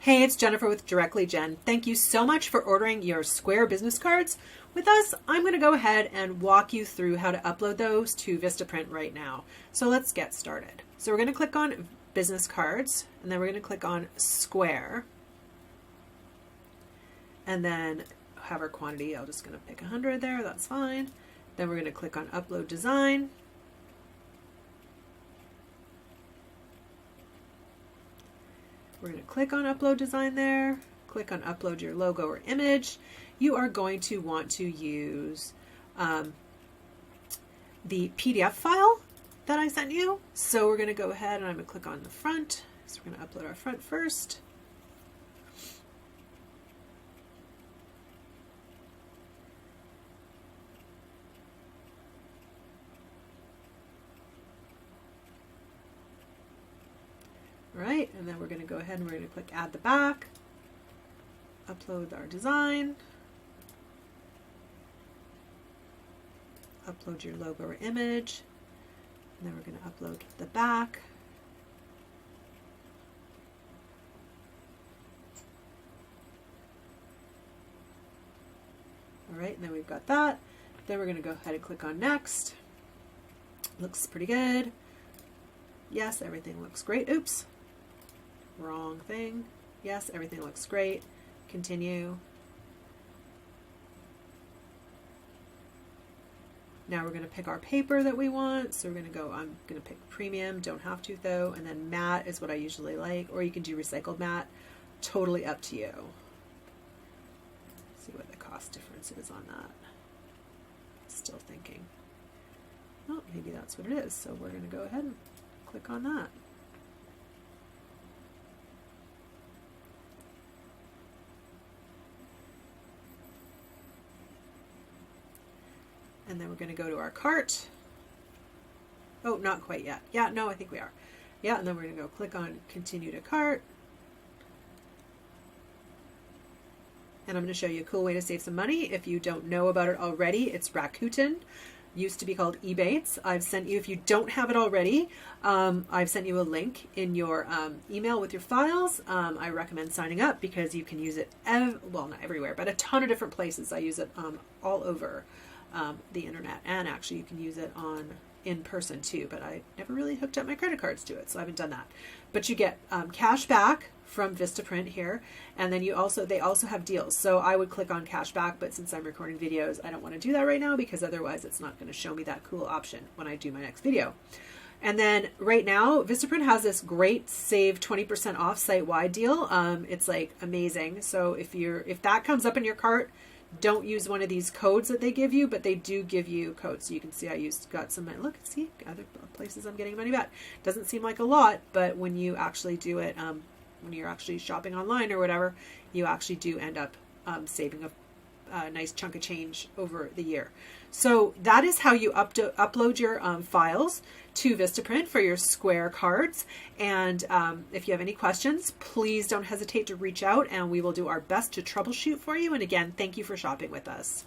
Hey, it's Jennifer with Directly Jen. Thank you so much for ordering your Square business cards with us. I'm going to go ahead and walk you through how to upload those to Vistaprint right now. So let's get started. So we're going to click on business cards, and then we're going to click on Square, and then have our quantity. I'm just going to pick 100 there. That's fine. Then we're going to click on Upload Design. We're going to click on Upload Design there, click on Upload your logo or image. You are going to want to use the PDF file that I sent you. So we're going to go ahead and I'm going to click on the front. So we're going to upload our front first. All right, and then we're going to go ahead and we're going to click Add the Back, upload our design, upload your logo or image, and then we're going to upload the back. All right, and then we've got that. Then we're going to go ahead and click on Next. Looks pretty good. Yes, everything looks great. Oops. Wrong thing. Yes, everything looks great. Continue. Now we're going to pick our paper that we want. So we're going to go, I'm going to pick premium, don't have to though, and then matte is what I usually like, or you can do recycled matte. Totally up to you. See what the cost difference is on that. Still thinking. Oh, maybe that's what it is. So we're going to go ahead and click on that. And then we're going to go to our cart. Oh, not quite yet. Yeah, no, I think we are. Yeah, and then we're going to go click on Continue to Cart. And I'm going to show you a cool way to save some money. If you don't know about it already, it's Rakuten. Used to be called Ebates. I've sent you, if you don't have it already, I've sent you a link in your email with your files. I recommend signing up because you can use it, well, not everywhere, but a ton of different places. I use it all over the internet, and actually you can use it in person too, but I never really hooked up my credit cards to it, so I haven't done that. But you get cash back from Vistaprint here, and then they also have deals. So I would click on cash back, but since I'm recording videos, I don't want to do that right now because otherwise it's not going to show me that cool option when I do my next video. And then right now, Vistaprint has this great save 20% off site-wide deal. It's like amazing. So if that comes up in your cart, don't use one of these codes that they give you, but they do give you codes. So you can see I got some, look, see, other places I'm getting money back. Doesn't seem like a lot, but when you actually do it, when you're actually shopping online or whatever, you actually do end up saving a nice chunk of change over the year. So that is how you upload your files to Vistaprint for your Square cards. And if you have any questions, please don't hesitate to reach out and we will do our best to troubleshoot for you. And again, thank you for shopping with us.